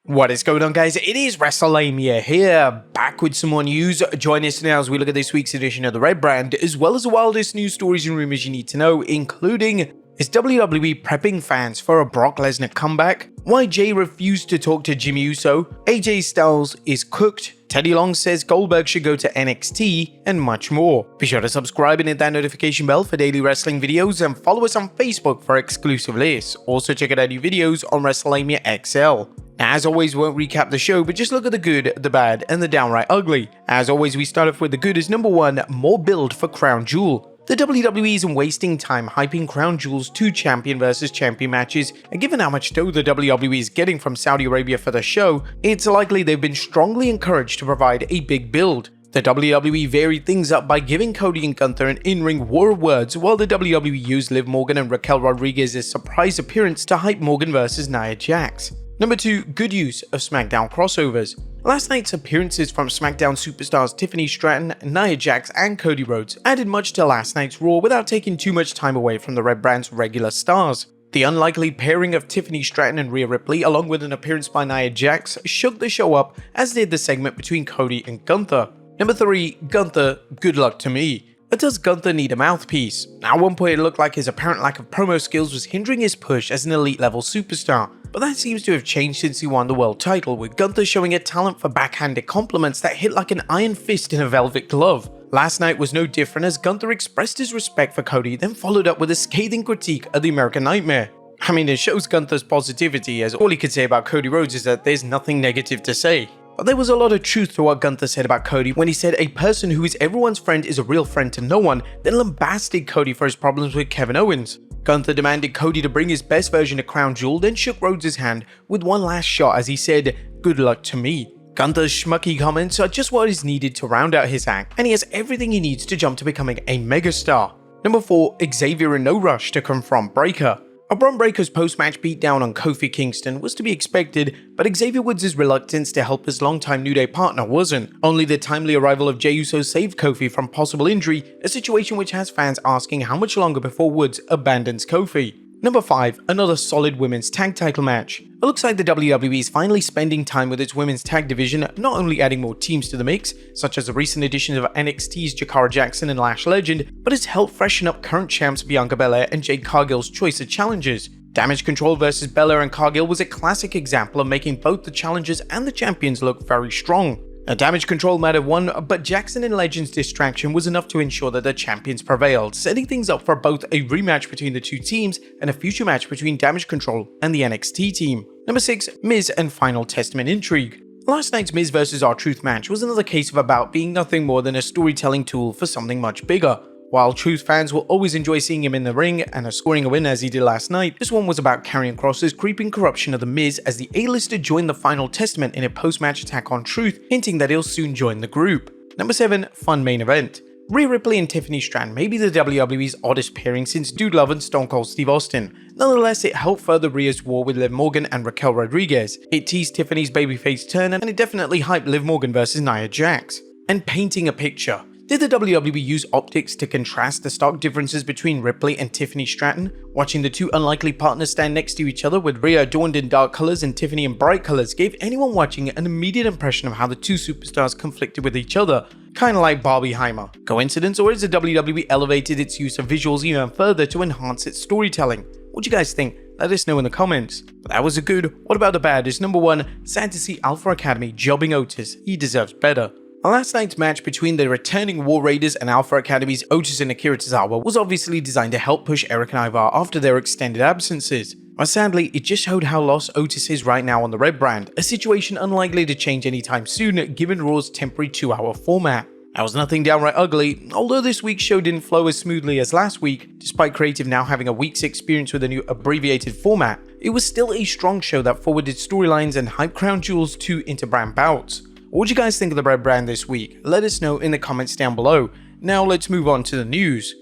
What is going on, guys? It is Wrestlelamia here, back with some more news. Join us now as we look at this week's edition of the Red Brand, as well as the wildest news stories and rumors you need to know, including: is WWE prepping fans for a Brock Lesnar comeback? Why Jay refused to talk to Jimmy Uso? AJ Styles is cooked. Teddy Long says Goldberg should go to NXT, and much more. Be sure to subscribe and hit that notification bell for daily wrestling videos, and follow us on Facebook for exclusive lists. Also check out our new videos on Wrestlelamia XL. As always, we won't recap the show, but just look at the good, the bad, and the downright ugly. As always, we start off with the good as number 1, more build for Crown Jewel. The WWE isn't wasting time hyping Crown Jewel's 2 champion versus champion matches, and given how much dough the WWE is getting from Saudi Arabia for the show, it's likely they've been strongly encouraged to provide a big build. The WWE varied things up by giving Cody and Gunther an in-ring war of words, while the WWE used Liv Morgan and Raquel Rodriguez's surprise appearance to hype Morgan versus Nia Jax. Number 2, good use of SmackDown crossovers. Last night's appearances from SmackDown superstars Tiffany Stratton, Nia Jax, and Cody Rhodes added much to last night's Raw without taking too much time away from the Red Brand's regular stars. The unlikely pairing of Tiffany Stratton and Rhea Ripley, along with an appearance by Nia Jax, shook the show up, as did the segment between Cody and Gunther. Number 3, Gunther, good luck to me. But does Gunther need a mouthpiece? At one point it looked like his apparent lack of promo skills was hindering his push as an elite level superstar, but that seems to have changed since he won the world title, with Gunther showing a talent for backhanded compliments that hit like an iron fist in a velvet glove. Last night was no different, as Gunther expressed his respect for Cody, then followed up with a scathing critique of the American Nightmare. I mean, it shows Gunther's positivity, as all he could say about Cody Rhodes is that there's nothing negative to say. But there was a lot of truth to what Gunther said about Cody when he said a person who is everyone's friend is a real friend to no one, then lambasted Cody for his problems with Kevin Owens. Gunther demanded Cody to bring his best version of Crown Jewel, then shook Rhodes' hand with one last shot as he said, good luck to me. Gunther's schmucky comments are just what is needed to round out his act, and he has everything he needs to jump to becoming a megastar. Number 4, Xavier in no rush to confront Breakker. Bron Breakker's post-match beatdown on Kofi Kingston was to be expected, but Xavier Woods' reluctance to help his longtime New Day partner wasn't. Only the timely arrival of Jey Uso saved Kofi from possible injury, a situation which has fans asking how much longer before Woods abandons Kofi. Number 5, another solid women's tag title match. It looks like the WWE is finally spending time with its women's tag division, not only adding more teams to the mix, such as the recent additions of NXT's Jakara Jackson and Lash Legend, but it's helped freshen up current champs Bianca Belair and Jade Cargill's choice of challengers. Damage Control versus Belair and Cargill was a classic example of making both the challengers and the champions look very strong. Damage Control might have won, but Jackson and Legend's distraction was enough to ensure that the champions prevailed, setting things up for both a rematch between the two teams and a future match between Damage Control and the NXT team. Number 6, Miz and Final Testament intrigue. Last night's Miz vs R-Truth match was another case of about being nothing more than a storytelling tool for something much bigger. While Truth fans will always enjoy seeing him in the ring and scoring a win as he did last night, this one was about Karrion Kross's creeping corruption of The Miz as the A-lister joined the Final Testament in a post-match attack on Truth, hinting that he'll soon join the group. Number 7, fun main event. Rhea Ripley and Tiffany Stratton may be the WWE's oddest pairing since Dude Love and Stone Cold Steve Austin. Nonetheless, it helped further Rhea's war with Liv Morgan and Raquel Rodriguez. It teased Tiffany's babyface turn, and it definitely hyped Liv Morgan versus Nia Jax. And painting a picture. Did the WWE use optics to contrast the stark differences between Ripley and Tiffany Stratton? Watching the two unlikely partners stand next to each other with Rhea adorned in dark colors and Tiffany in bright colors gave anyone watching an immediate impression of how the two superstars conflicted with each other, kinda like Barbieheimer. Coincidence, or has the WWE elevated its use of visuals even further to enhance its storytelling? What do you guys think? Let us know in the comments. But that was a good. What about the bad? Is number 1, sad to see Alpha Academy jobbing Otis. He deserves better. Last night's match between the returning War Raiders and Alpha Academy's Otis and Akira Tozawa was obviously designed to help push Eric and Ivar after their extended absences. But sadly, it just showed how lost Otis is right now on the Red Brand, a situation unlikely to change anytime soon given Raw's temporary 2-hour format. That was nothing downright ugly, although this week's show didn't flow as smoothly as last week, despite creative now having a week's experience with a new abbreviated format. It was still a strong show that forwarded storylines and hyped Crown Jewel's 2 interbrand bouts. What do you guys think of the Red Brand this week? Let us know in the comments down below. Now let's move on to the news.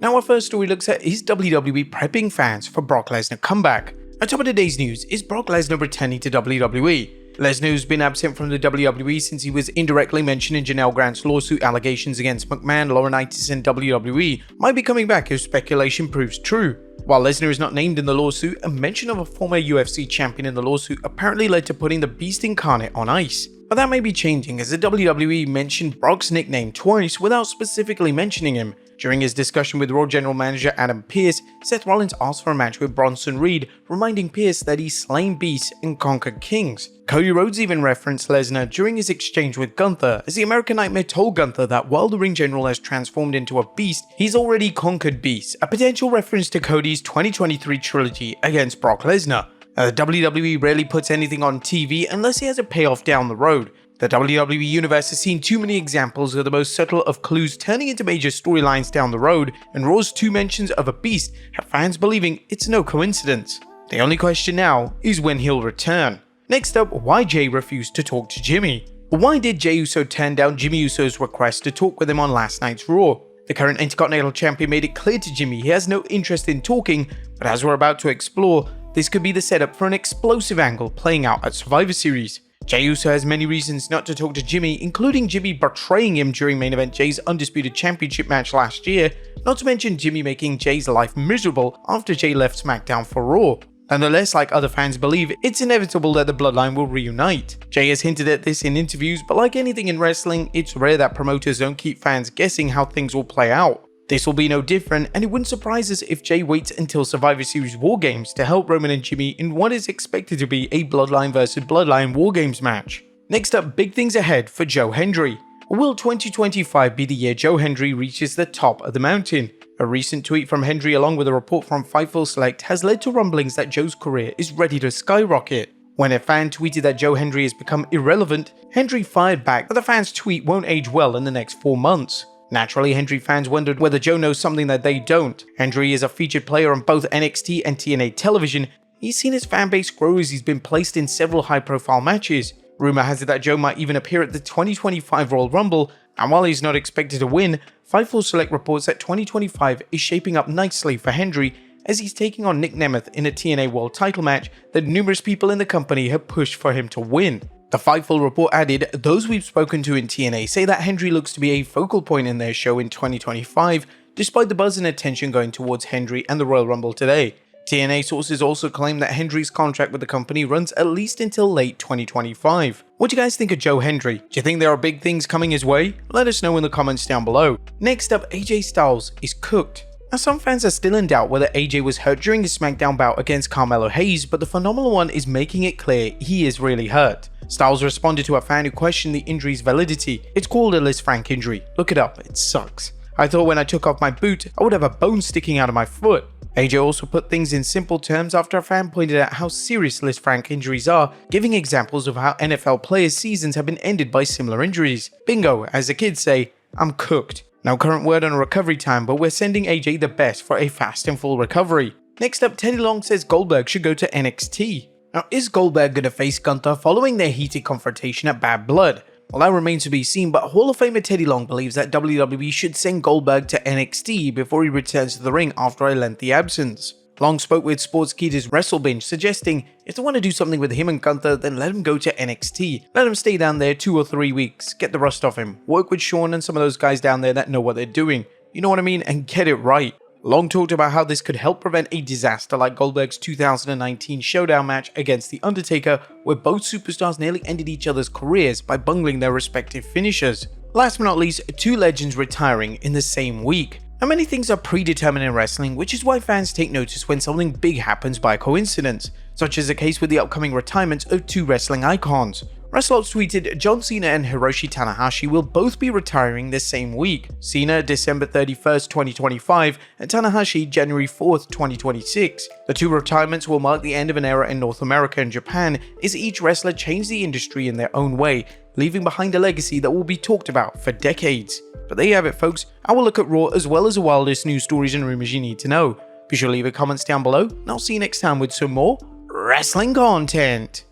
Now our first story looks at, is WWE prepping fans for Brock Lesnar comeback? At top of today's news, is Brock Lesnar returning to WWE? Lesnar, who's been absent from the WWE since he was indirectly mentioned in Janelle Grant's lawsuit allegations against McMahon, Laurinaitis, and WWE, might be coming back if speculation proves true. While Lesnar is not named in the lawsuit, a mention of a former UFC champion in the lawsuit apparently led to putting the Beast Incarnate on ice. But that may be changing, as the WWE mentioned Brock's nickname twice without specifically mentioning him. During his discussion with Raw General Manager Adam Pearce, Seth Rollins asked for a match with Bronson Reed, reminding Pearce that he's slain beasts and conquered kings. Cody Rhodes even referenced Lesnar during his exchange with Gunther, as the American Nightmare told Gunther that while the ring general has transformed into a beast, he's already conquered beasts, a potential reference to Cody's 2023 trilogy against Brock Lesnar. The WWE rarely puts anything on TV unless he has a payoff down the road. The WWE Universe has seen too many examples of the most subtle of clues turning into major storylines down the road, and Raw's 2 mentions of a beast have fans believing it's no coincidence. The only question now is when he'll return. Next up, why Jay refused to talk to Jimmy. Why did Jey Uso turn down Jimmy Uso's request to talk with him on last night's Raw? The current Intercontinental Champion made it clear to Jimmy he has no interest in talking, but as we're about to explore, this could be the setup for an explosive angle playing out at Survivor Series. Jey Uso has many reasons not to talk to Jimmy, including Jimmy betraying him during main event Jay's Undisputed Championship match last year, not to mention Jimmy making Jay's life miserable after Jay left SmackDown for Raw. Nonetheless, like other fans believe, it's inevitable that the bloodline will reunite. Jay has hinted at this in interviews, but like anything in wrestling, it's rare that promoters don't keep fans guessing how things will play out. This will be no different, and it wouldn't surprise us if Jay waits until Survivor Series War Games to help Roman and Jimmy in what is expected to be a Bloodline vs Bloodline War Games match. Next up, big things ahead for Joe Hendry. Will 2025 be the year Joe Hendry reaches the top of the mountain? A recent tweet from Hendry along with a report from Fightful Select has led to rumblings that Joe's career is ready to skyrocket. When a fan tweeted that Joe Hendry has become irrelevant, Hendry fired back that the fan's tweet won't age well in the next 4 months. Naturally, Hendry fans wondered whether Joe knows something that they don't. Hendry is a featured player on both NXT and TNA television. He's seen his fanbase grow as he's been placed in several high-profile matches. Rumor has it that Joe might even appear at the 2025 Royal Rumble, and while he's not expected to win, Fightful Select reports that 2025 is shaping up nicely for Hendry as he's taking on Nick Nemeth in a TNA World title match that numerous people in the company have pushed for him to win. The Fightful report added, those we've spoken to in TNA say that Hendry looks to be a focal point in their show in 2025, despite the buzz and attention going towards Hendry and the Royal Rumble today. TNA sources also claim that Hendry's contract with the company runs at least until late 2025. What do you guys think of Joe Hendry? Do you think there are big things coming his way? Let us know in the comments down below. Next up, AJ Styles is cooked. Now, some fans are still in doubt whether AJ was hurt during his SmackDown bout against Carmelo Hayes, but the Phenomenal One is making it clear he is really hurt. Styles responded to a fan who questioned the injury's validity. It's called a Liz Frank injury. Look it up, it sucks. I thought when I took off my boot, I would have a bone sticking out of my foot. AJ also put things in simple terms after a fan pointed out how serious Liz Frank injuries are, giving examples of how NFL players' seasons have been ended by similar injuries. Bingo, as the kids say, I'm cooked. No current word on recovery time, but we're sending AJ the best for a fast and full recovery. Next up, Teddy Long says Goldberg should go to NXT. Now, is Goldberg going to face Gunther following their heated confrontation at Bad Blood? Well, that remains to be seen, but Hall of Famer Teddy Long believes that WWE should send Goldberg to NXT before he returns to the ring after a lengthy absence. Long spoke with Sportskeeter's WrestleBinge, suggesting if they want to do something with him and Gunther, then let him go to NXT. Let him stay down there 2 or 3 weeks, get the rust off him, work with Shawn and some of those guys down there that know what they're doing, you know what I mean, and get it right. Long talked about how this could help prevent a disaster like Goldberg's 2019 Showdown match against The Undertaker, where both superstars nearly ended each other's careers by bungling their respective finishers. Last but not least, 2 legends retiring in the same week. Now, many things are predetermined in wrestling, which is why fans take notice when something big happens by coincidence, such as the case with the upcoming retirements of 2 wrestling icons. WrestleOps tweeted John Cena and Hiroshi Tanahashi will both be retiring the same week. Cena December 31st, 2025 and Tanahashi January 4th, 2026. The 2 retirements will mark the end of an era in North America and Japan as each wrestler changed the industry in their own way, leaving behind a legacy that will be talked about for decades. But there you have it, folks. I will look at Raw as well as the wildest news stories and rumors you need to know. Be sure to leave your comments down below, and I'll see you next time with some more wrestling content.